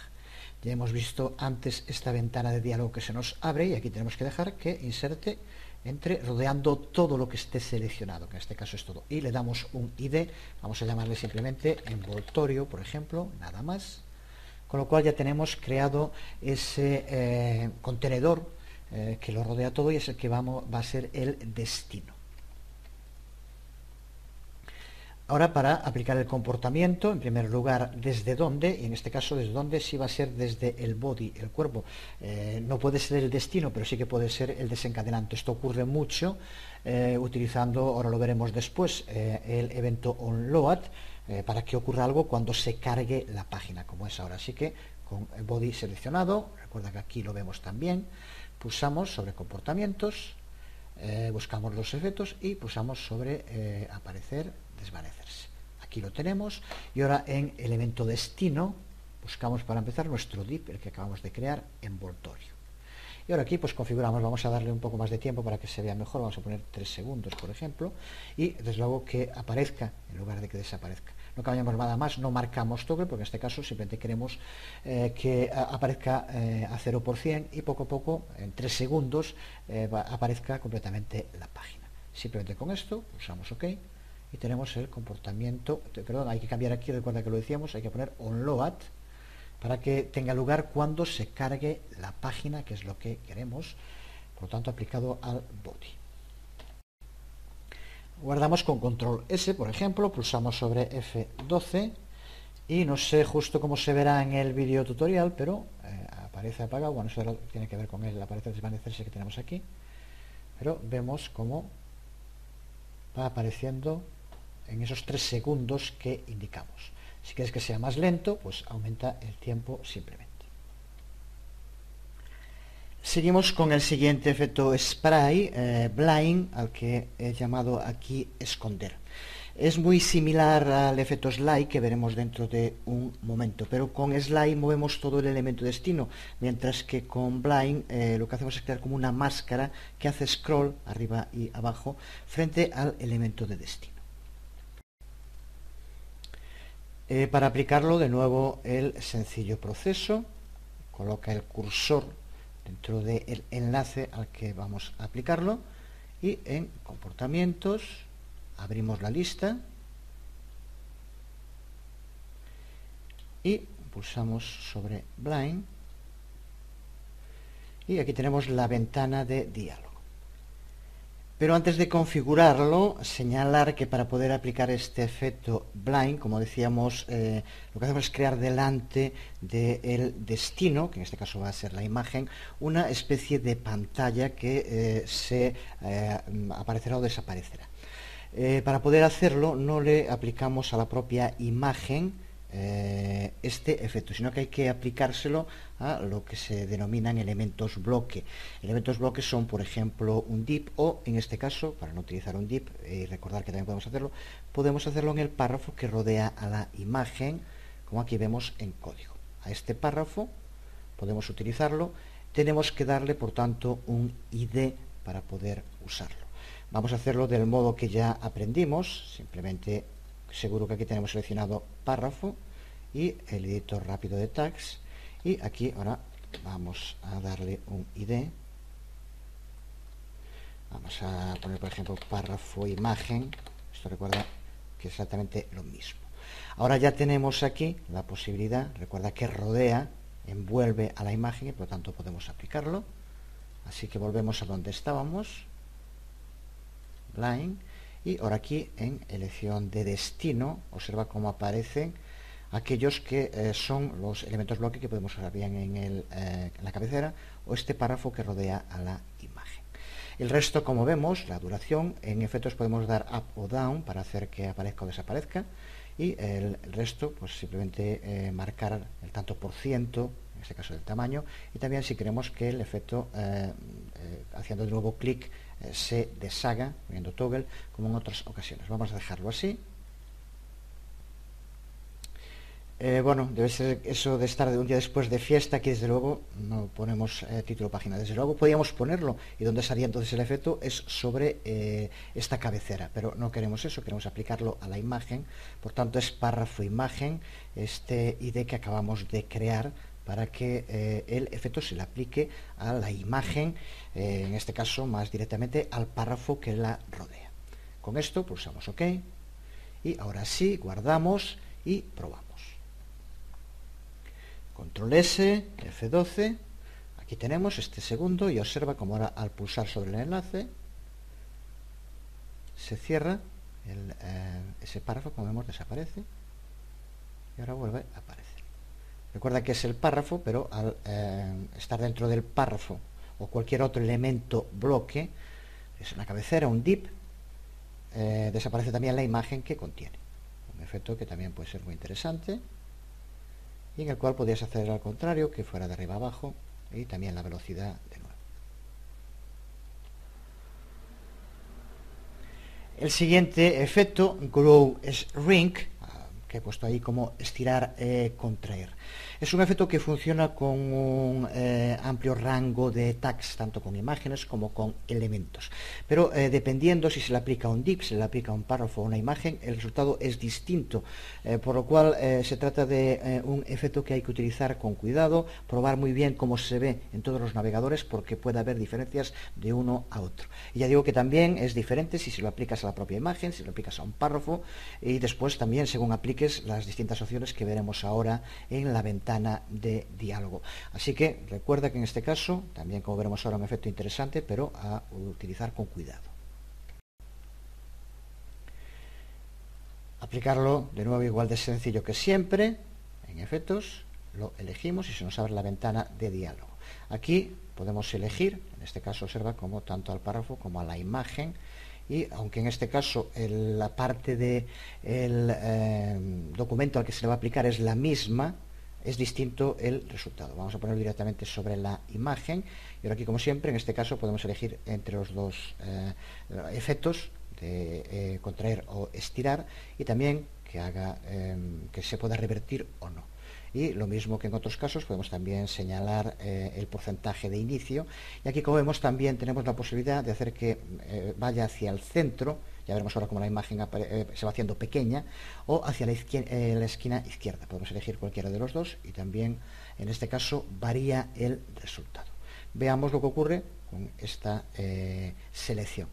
Ya hemos visto antes esta ventana de diálogo que se nos abre y aquí tenemos que dejar que inserte entre rodeando todo lo que esté seleccionado, que en este caso es todo, y le damos un ID, vamos a llamarle simplemente envoltorio, por ejemplo, nada más, con lo cual ya tenemos creado ese contenedor que lo rodea todo y es el que va a ser el destino. Ahora, para aplicar el comportamiento, en primer lugar, ¿desde dónde? Y en este caso, ¿desde dónde? Sí va a ser desde el body, el cuerpo. No puede ser el destino, pero sí que puede ser el desencadenante. Esto ocurre mucho utilizando, ahora lo veremos después, el evento onload, para que ocurra algo cuando se cargue la página, como es ahora. Así que, con el body seleccionado, recuerda que aquí lo vemos también, pulsamos sobre comportamientos, buscamos los efectos y pulsamos sobre aparecer, desvanecerse. Aquí lo tenemos y ahora en elemento destino buscamos para empezar nuestro div, el que acabamos de crear, envoltorio. Y ahora aquí pues configuramos, vamos a darle un poco más de tiempo para que se vea mejor, vamos a poner 3 segundos por ejemplo, y desde luego que aparezca en lugar de que desaparezca. No cambiamos nada más, no marcamos toggle porque en este caso simplemente queremos que aparezca a 0% y poco a poco, en 3 segundos, aparezca completamente la página. Simplemente con esto pulsamos OK y tenemos el comportamiento, perdón, hay que cambiar aquí, recuerda que lo decíamos, hay que poner onload para que tenga lugar cuando se cargue la página, que es lo que queremos, por lo tanto aplicado al body. Guardamos con control S, por ejemplo, pulsamos sobre F12 y no sé justo cómo se verá en el vídeo tutorial, pero aparece apagado. Bueno, eso tiene que ver con el aparecer desvanecerse que tenemos aquí, pero vemos cómo va apareciendo en esos 3 segundos que indicamos. Si quieres que sea más lento, pues aumenta el tiempo simplemente. Seguimos con el siguiente efecto spray, blind, al que he llamado aquí esconder. Es muy similar al efecto slide que veremos dentro de un momento, pero con slide movemos todo el elemento destino, mientras que con blind lo que hacemos es crear como una máscara que hace scroll arriba y abajo frente al elemento de destino. Para aplicarlo, de nuevo, el sencillo proceso, coloca el cursor dentro del enlace al que vamos a aplicarlo y en comportamientos abrimos la lista y pulsamos sobre blind y aquí tenemos la ventana de diálogo. Pero antes de configurarlo, señalar que para poder aplicar este efecto blind, como decíamos, lo que hacemos es crear delante del destino, que en este caso va a ser la imagen, una especie de pantalla que se aparecerá o desaparecerá. Para poder hacerlo no le aplicamos a la propia imagen este efecto, sino que hay que aplicárselo a lo que se denominan elementos bloque. Elementos bloque son, por ejemplo, un div o, en este caso, para no utilizar un div y recordar que también podemos hacerlo en el párrafo que rodea a la imagen, como aquí vemos en código. A este párrafo podemos utilizarlo, tenemos que darle, por tanto, un ID para poder usarlo. Vamos a hacerlo del modo que ya aprendimos, simplemente seguro que aquí tenemos seleccionado párrafo y el editor rápido de tags, y aquí ahora vamos a darle un ID. Vamos a poner, por ejemplo, párrafo imagen. Esto recuerda que es exactamente lo mismo. Ahora ya tenemos aquí la posibilidad, recuerda que rodea, envuelve a la imagen y por lo tanto podemos aplicarlo. Así que volvemos a donde estábamos, blind, y ahora aquí en elección de destino, observa cómo aparecen aquellos que son los elementos bloque que podemos usar bien en la cabecera, o este párrafo que rodea a la imagen. El resto, como vemos, la duración, en efectos podemos dar up o down para hacer que aparezca o desaparezca, y el resto, pues simplemente marcar el tanto por ciento, en este caso del tamaño, y también si queremos que el efecto, haciendo de nuevo clic, se deshaga, viendo toggle, como en otras ocasiones. Vamos a dejarlo así. Bueno, debe ser eso de estar un día después de fiesta. Aquí desde luego no ponemos título página, desde luego podríamos ponerlo, y donde estaría entonces el efecto es sobre esta cabecera, pero no queremos eso, queremos aplicarlo a la imagen. Por tanto es párrafo imagen, este ID que acabamos de crear, para que el efecto se le aplique a la imagen, en este caso más directamente al párrafo que la rodea. Con esto pulsamos OK, y ahora sí guardamos y probamos. Control S, F12, aquí tenemos este segundo, y observa como ahora al pulsar sobre el enlace se cierra ese párrafo, como vemos desaparece, y ahora vuelve a aparecer. Recuerda que es el párrafo, pero al estar dentro del párrafo o cualquier otro elemento bloque, es una cabecera, un div, desaparece también la imagen que contiene. Un efecto que también puede ser muy interesante, y en el cual podías hacer al contrario, que fuera de arriba a abajo, y también la velocidad de nuevo. El siguiente efecto, Grow Shrink, que he puesto ahí como estirar, contraer. Es un efecto que funciona con un amplio rango de tags, tanto con imágenes como con elementos. Pero dependiendo si se le aplica un div, se le aplica un párrafo o una imagen, el resultado es distinto. Por lo cual se trata de un efecto que hay que utilizar con cuidado, probar muy bien cómo se ve en todos los navegadores, porque puede haber diferencias de uno a otro. Y ya digo que también es diferente si se lo aplicas a la propia imagen, si lo aplicas a un párrafo, y después también según apliques las distintas opciones que veremos ahora en la ventana de diálogo. Así que recuerda que en este caso, también como veremos ahora, un efecto interesante, pero a utilizar con cuidado. Aplicarlo de nuevo igual de sencillo que siempre. En efectos lo elegimos y se nos abre la ventana de diálogo. Aquí podemos elegir, en este caso observa como tanto al párrafo como a la imagen, y aunque en este caso la parte del documento al que se le va a aplicar es la misma, es distinto el resultado. Vamos a ponerlo directamente sobre la imagen, y ahora aquí, como siempre, en este caso podemos elegir entre los dos efectos de contraer o estirar, y también que haga que se pueda revertir o no. Y lo mismo que en otros casos, podemos también señalar el porcentaje de inicio, y aquí, como vemos, también tenemos la posibilidad de hacer que vaya hacia el centro. Ya veremos ahora cómo la imagen se va haciendo pequeña, o hacia la esquina izquierda. Podemos elegir cualquiera de los dos, y también en este caso varía el resultado. Veamos lo que ocurre con esta selección.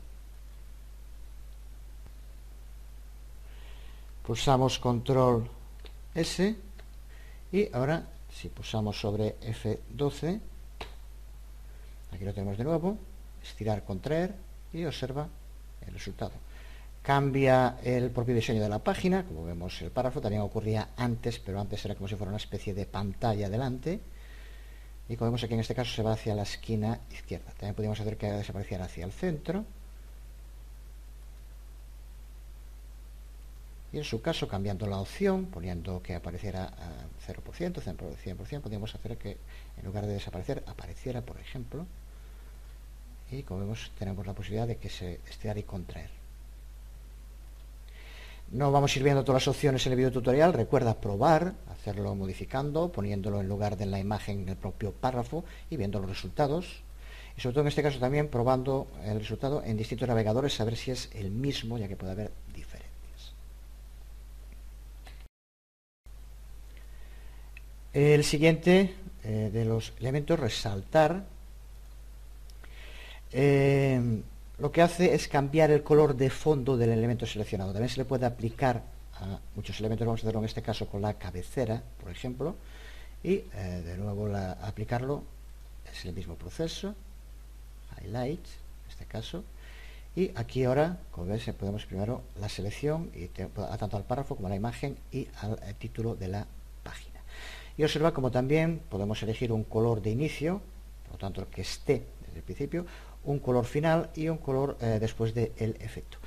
Pulsamos Control S, y ahora si pulsamos sobre F12, aquí lo tenemos de nuevo, estirar, contraer, y observa el resultado. Cambia el propio diseño de la página, como vemos el párrafo también ocurría antes, pero antes era como si fuera una especie de pantalla delante, y como vemos aquí en este caso se va hacia la esquina izquierda. También podríamos hacer que desapareciera hacia el centro, y en su caso cambiando la opción, poniendo que apareciera a 0%, 100%, podríamos hacer que en lugar de desaparecer apareciera, por ejemplo, y como vemos tenemos la posibilidad de que se estirar y contraer. No vamos a ir viendo todas las opciones en el video tutorial. Recuerda probar, hacerlo modificando, poniéndolo en lugar de la imagen en el propio párrafo y viendo los resultados. Y sobre todo en este caso también probando el resultado en distintos navegadores, a ver si es el mismo, ya que puede haber diferencias. El siguiente de los elementos, resaltar. Lo que hace es cambiar el color de fondo del elemento seleccionado. También se le puede aplicar a muchos elementos. Vamos a hacerlo en este caso con la cabecera, por ejemplo, y de nuevo aplicarlo es el mismo proceso, highlight en este caso, y aquí ahora, como ves, podemos primero la selección y tanto al párrafo como a la imagen y al título de la página. Y observa como también podemos elegir un color de inicio, por lo tanto que esté desde el principio, un color final y un color después del efecto.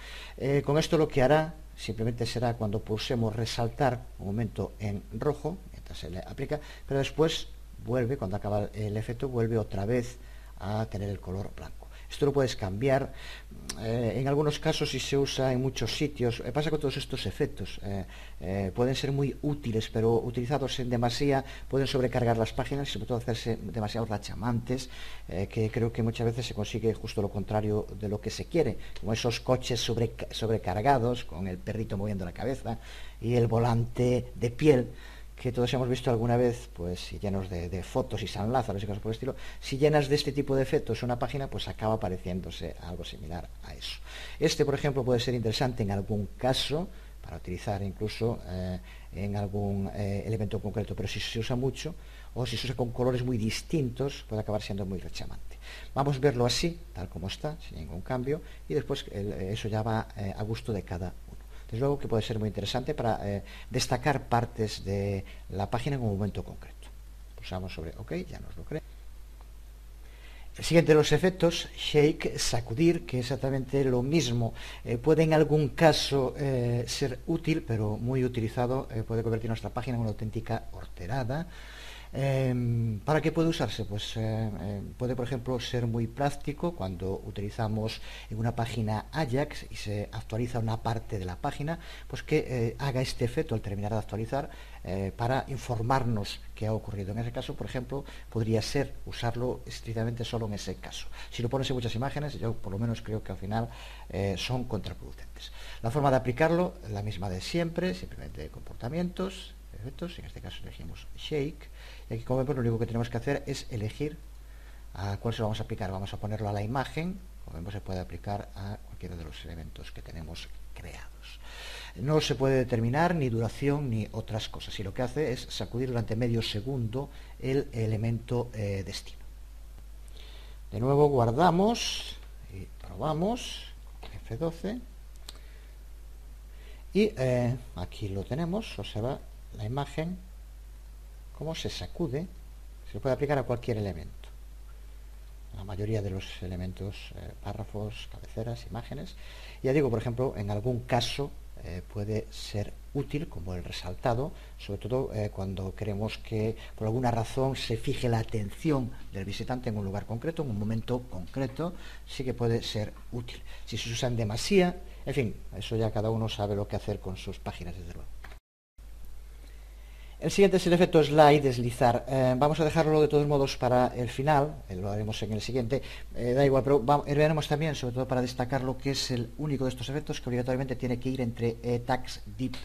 Con esto lo que hará simplemente será cuando pulsemos resaltar un momento en rojo, mientras se le aplica, pero después vuelve, cuando acaba el efecto, vuelve otra vez a tener el color blanco. Esto lo puedes cambiar. En algunos casos, si se usa en muchos sitios, pasa con todos estos efectos. Pueden ser muy útiles, pero utilizados en demasía pueden sobrecargar las páginas y sobre todo hacerse demasiado rachamantes, que creo que muchas veces se consigue justo lo contrario de lo que se quiere, como esos coches sobrecargados, con el perrito moviendo la cabeza y el volante de piel, que todos hemos visto alguna vez, pues llenos de fotos y San Lázaro y cosas por el estilo. Si llenas de este tipo de efectos una página, pues acaba pareciéndose algo similar a eso. Este, por ejemplo, puede ser interesante en algún caso, para utilizar incluso en algún elemento concreto, pero si se usa mucho, o si se usa con colores muy distintos, puede acabar siendo muy rechamante. Vamos a verlo así, tal como está, sin ningún cambio, y después eso ya va a gusto de cada uno. Desde luego que puede ser muy interesante para destacar partes de la página en un momento concreto. Pulsamos sobre OK, ya nos lo crea. El siguiente de los efectos, shake, sacudir, que es exactamente lo mismo. Puede en algún caso ser útil, pero muy utilizado, puede convertir nuestra página en una auténtica horterada. ¿Para qué puede usarse? Pues puede, por ejemplo, ser muy práctico cuando utilizamos en una página Ajax y se actualiza una parte de la página, pues que haga este efecto al terminar de actualizar para informarnos qué ha ocurrido. En ese caso, por ejemplo, podría ser usarlo estrictamente solo en ese caso. Si lo pones en muchas imágenes, yo por lo menos creo que al final son contraproducentes. La forma de aplicarlo, la misma de siempre, simplemente comportamientos, efectos, en este caso elegimos shake, y aquí como vemos lo único que tenemos que hacer es elegir a cuál se lo vamos a aplicar. Vamos a ponerlo a la imagen, como vemos se puede aplicar a cualquiera de los elementos que tenemos creados. No se puede determinar ni duración ni otras cosas, y lo que hace es sacudir durante medio segundo el elemento destino. De nuevo guardamos y probamos F12 y aquí lo tenemos. Observa la imagen, cómo se sacude. Se puede aplicar a cualquier elemento, la mayoría de los elementos, párrafos, cabeceras, imágenes. Ya digo, por ejemplo, en algún caso puede ser útil, como el resaltado, sobre todo cuando queremos que por alguna razón se fije la atención del visitante en un lugar concreto, en un momento concreto, sí que puede ser útil. Si se usa en demasía, en fin, eso ya cada uno sabe lo que hacer con sus páginas, desde luego. El siguiente es el efecto slide, deslizar. Vamos a dejarlo de todos modos para el final, lo haremos en el siguiente, da igual, pero veremos también, sobre todo para destacar lo que es el único de estos efectos que obligatoriamente tiene que ir entre tags div.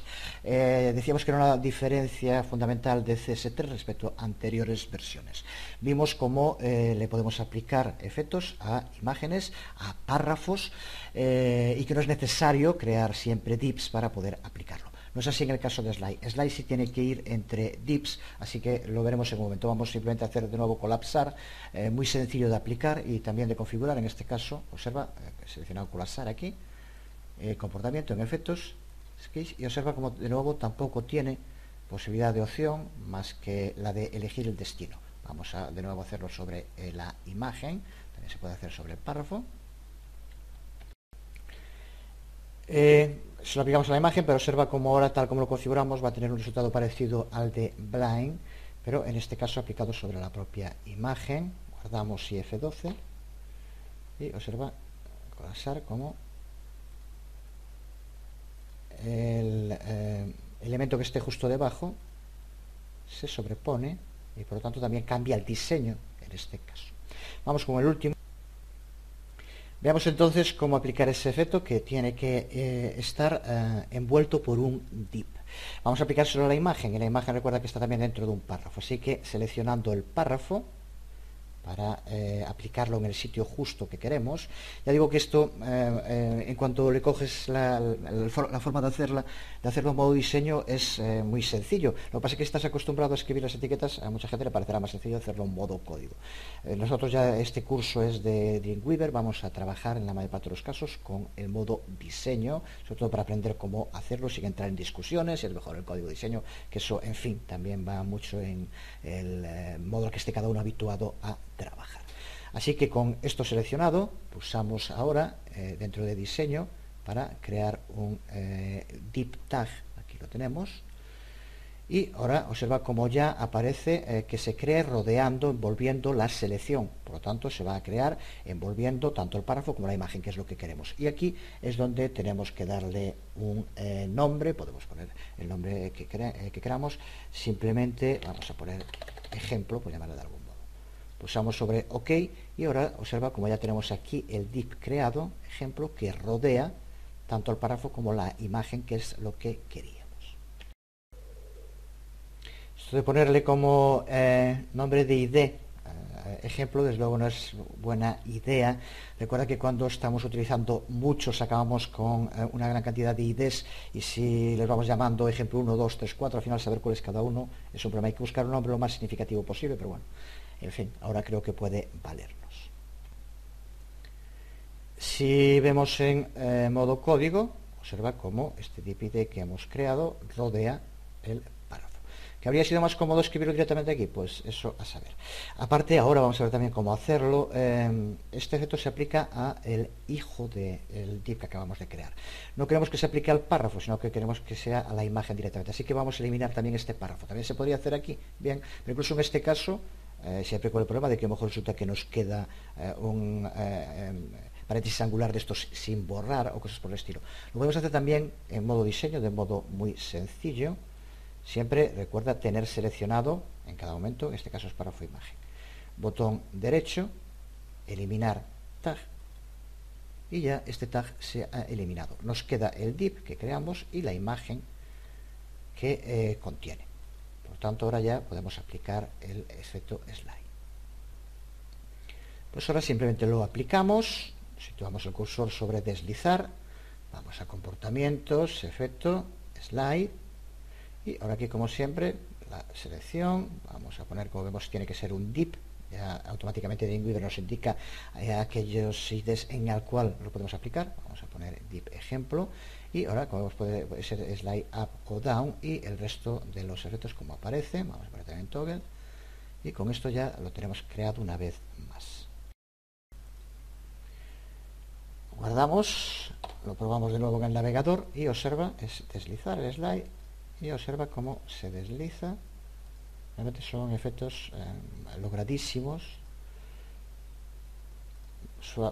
Decíamos que era una diferencia fundamental de CS3 respecto a anteriores versiones. Vimos cómo le podemos aplicar efectos a imágenes, a párrafos, y que no es necesario crear siempre divs para poder aplicarlo. No es así en el caso de Slide. Slide sí tiene que ir entre dips, así que lo veremos en un momento. Vamos simplemente a hacer de nuevo colapsar, muy sencillo de aplicar y también de configurar. En este caso, observa, he seleccionado colapsar aquí, comportamiento en efectos, sketch, y observa como de nuevo tampoco tiene posibilidad de opción más que la de elegir el destino. Vamos a de nuevo hacerlo sobre la imagen, también se puede hacer sobre el párrafo. Se lo aplicamos a la imagen, pero observa como ahora, tal como lo configuramos, va a tener un resultado parecido al de Blind, pero en este caso aplicado sobre la propia imagen. Guardamos y F12 y observa colapsar como el elemento que esté justo debajo se sobrepone y por lo tanto también cambia el diseño en este caso. Vamos con el último. Veamos entonces cómo aplicar ese efecto que tiene que estar envuelto por un div. Vamos a aplicárselo a la imagen, y la imagen recuerda que está también dentro de un párrafo, así que seleccionando el párrafo para aplicarlo en el sitio justo que queremos. Ya digo que esto, en cuanto le coges la forma de hacerlo en modo diseño, es muy sencillo. Lo que pasa es que si estás acostumbrado a escribir las etiquetas, a mucha gente le parecerá más sencillo hacerlo en modo código. Nosotros ya, este curso es de Dreamweaver, vamos a trabajar en la mayor parte de los casos con el modo diseño, sobre todo para aprender cómo hacerlo sin entrar en discusiones, si es mejor el código diseño, que eso, en fin, también va mucho en el modo al que esté cada uno habituado a trabajar. Así que con esto seleccionado, pulsamos ahora dentro de diseño para crear un div tag, aquí lo tenemos, y ahora observa cómo ya aparece que se cree rodeando, envolviendo la selección, por lo tanto se va a crear envolviendo tanto el párrafo como la imagen, que es lo que queremos, y aquí es donde tenemos que darle un nombre. Podemos poner el nombre que queramos, simplemente vamos a poner ejemplo, por llamarle de algún modo. Pulsamos sobre OK y ahora observa como ya tenemos aquí el div creado, ejemplo, que rodea tanto el párrafo como la imagen, que es lo que queríamos. Esto de ponerle como nombre de ID, ejemplo, desde luego no es buena idea. Recuerda que cuando estamos utilizando muchos acabamos con una gran cantidad de IDs, y si les vamos llamando ejemplo 1, 2, 3, 4, al final saber cuál es cada uno es un problema. Hay que buscar un nombre lo más significativo posible, pero bueno, en fin, ahora creo que puede valernos. Si vemos en modo código, observa cómo este div ID que hemos creado rodea el párrafo. ¿Que habría sido más cómodo escribirlo directamente aquí? Pues eso a saber. Aparte, ahora vamos a ver también cómo hacerlo. Este efecto se aplica a el hijo del div que acabamos de crear. No queremos que se aplique al párrafo, sino que queremos que sea a la imagen directamente. Así que vamos a eliminar también este párrafo. También se podría hacer aquí, bien, pero incluso en este caso, siempre con el problema de que a lo mejor resulta que nos queda un paréntesis angular de estos sin borrar o cosas por el estilo. Lo podemos hacer también en modo diseño, de modo muy sencillo. Siempre recuerda tener seleccionado en cada momento, en este caso es párrafo imagen. Botón derecho, eliminar tag, y ya este tag se ha eliminado. Nos queda el div que creamos y la imagen que contiene. Por tanto, ahora ya podemos aplicar el efecto slide. Pues ahora simplemente lo aplicamos, situamos el cursor sobre deslizar, vamos a comportamientos, efecto, slide, y ahora aquí como siempre la selección, vamos a poner, como vemos, tiene que ser un div, ya automáticamente Dreamweaver nos indica aquellos IDs en el cual lo podemos aplicar. Vamos a poner div ejemplo, y ahora como vemos puede ser slide up o down, y el resto de los efectos como aparece. Vamos a poner también toggle, y con esto ya lo tenemos creado una vez más. Guardamos, lo probamos de nuevo en el navegador y observa, es deslizar el slide y observa cómo se desliza. Realmente son efectos logradísimos,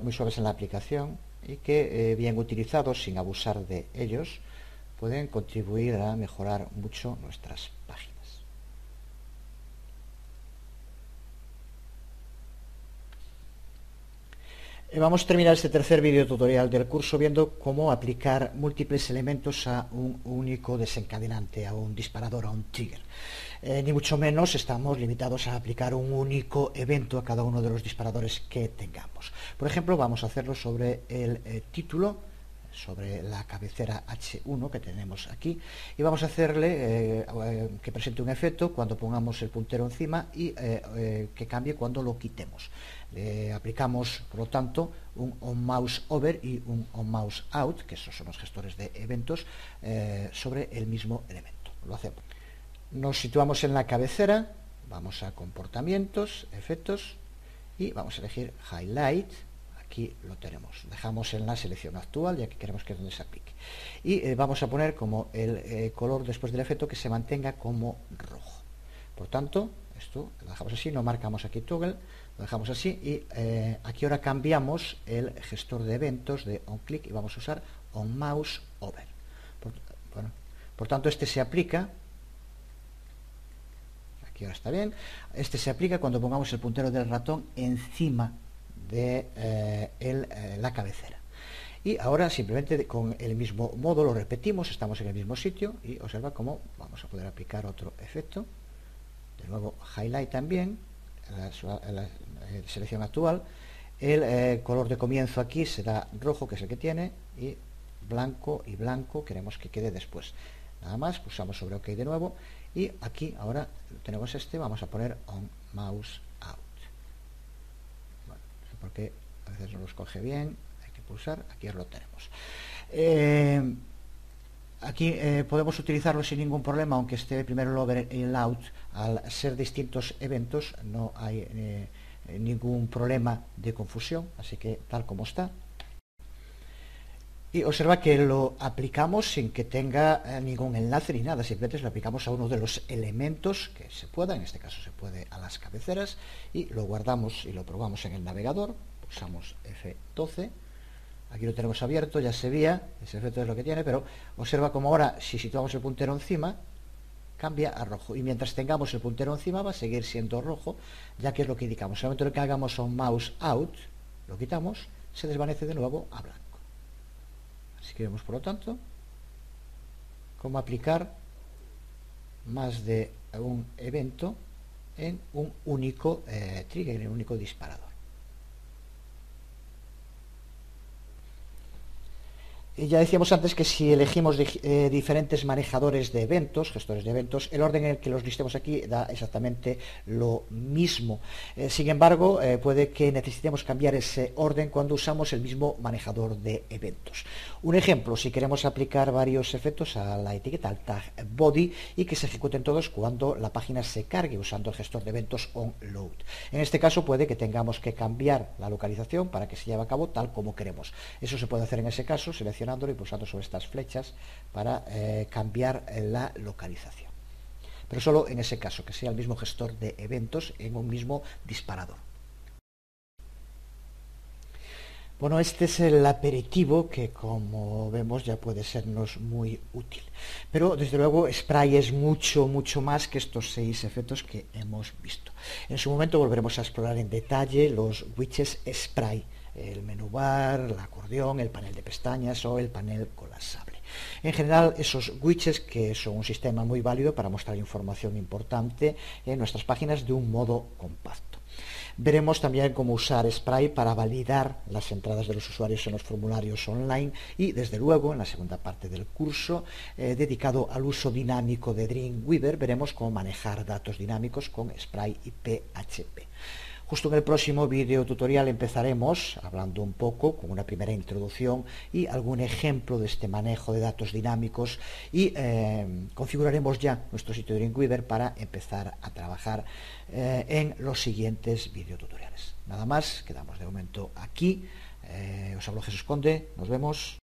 muy suaves en la aplicación, y que bien utilizados, sin abusar de ellos, pueden contribuir a mejorar mucho nuestras páginas. Vamos a terminar este tercer vídeo tutorial del curso viendo cómo aplicar múltiples elementos a un único desencadenante, a un disparador, a un trigger. Ni mucho menos estamos limitados a aplicar un único evento a cada uno de los disparadores que tengamos. Por ejemplo, vamos a hacerlo sobre el título. sobre la cabecera H1 que tenemos aquí y vamos a hacerle que presente un efecto cuando pongamos el puntero encima y que cambie cuando lo quitemos. Le aplicamos, por lo tanto, un onMouseOver y un onMouseOut, que esos son los gestores de eventos, sobre el mismo elemento. Lo hacemos. Nos situamos en la cabecera, vamos a comportamientos, efectos y vamos a elegir Highlight. Aquí lo tenemos, dejamos en la selección actual ya que queremos que es donde se aplique y vamos a poner como el color después del efecto que se mantenga como rojo. Por tanto, esto lo dejamos así, no marcamos aquí toggle, lo dejamos así y aquí ahora cambiamos el gestor de eventos de onClick y vamos a usar onMouseOver. Por tanto, este se aplica, aquí ahora está bien, este se aplica cuando pongamos el puntero del ratón encima de la cabecera. Y ahora simplemente con el mismo modo lo repetimos, estamos en el mismo sitio y observa cómo vamos a poder aplicar otro efecto. De nuevo Highlight también, la selección actual. El color de comienzo aquí será rojo, que es el que tiene, y blanco queremos que quede después. Nada más, pulsamos sobre OK de nuevo y aquí ahora tenemos vamos a poner onMouseOut. Porque a veces no lo escoge bien, hay que pulsar, aquí lo tenemos. Aquí podemos utilizarlo sin ningún problema, aunque esté primero el over y el out, al ser distintos eventos no hay ningún problema de confusión, así que tal como está. Y observa que lo aplicamos sin que tenga ningún enlace ni nada, simplemente lo aplicamos a uno de los elementos que se pueda, en este caso se puede a las cabeceras, y lo guardamos y lo probamos en el navegador, pulsamos F12, aquí lo tenemos abierto, ya se veía, ese efecto es lo que tiene, pero observa como ahora si situamos el puntero encima, cambia a rojo, y mientras tengamos el puntero encima va a seguir siendo rojo, ya que es lo que indicamos. En el momento en que hagamos onMouseOut, lo quitamos, se desvanece de nuevo a blanco. Así que vemos, por lo tanto, cómo aplicar más de un evento en un único trigger, en un único disparador. Y ya decíamos antes que si elegimos diferentes manejadores de eventos, gestores de eventos, el orden en el que los listemos aquí da exactamente lo mismo. Sin embargo, puede que necesitemos cambiar ese orden cuando usamos el mismo manejador de eventos. Un ejemplo, si queremos aplicar varios efectos a la etiqueta, al tag body, y que se ejecuten todos cuando la página se cargue usando el gestor de eventos onLoad. En este caso puede que tengamos que cambiar la localización para que se lleve a cabo tal como queremos. Eso se puede hacer en ese caso seleccionándolo y pulsando sobre estas flechas para cambiar la localización. Pero solo en ese caso, que sea el mismo gestor de eventos en un mismo disparador. Bueno, este es el aperitivo que, como vemos, ya puede sernos muy útil. Pero, desde luego, Spray es mucho más que estos 6 efectos que hemos visto. En su momento volveremos a explorar en detalle los widgets Spray, el menú bar, el acordeón, el panel de pestañas o el panel colapsable. En general, esos widgets que son un sistema muy válido para mostrar información importante en nuestras páginas de un modo compacto. Veremos también cómo usar Spray para validar las entradas de los usuarios en los formularios online y, desde luego, en la segunda parte del curso, dedicado al uso dinámico de Dreamweaver, veremos cómo manejar datos dinámicos con Spray y PHP. Justo en el próximo video tutorial empezaremos hablando un poco con una primera introducción y algún ejemplo de este manejo de datos dinámicos y configuraremos ya nuestro sitio de Dreamweaver para empezar a trabajar en los siguientes videotutoriales. Nada más, quedamos de momento aquí. Os hablo Jesús Conde, nos vemos.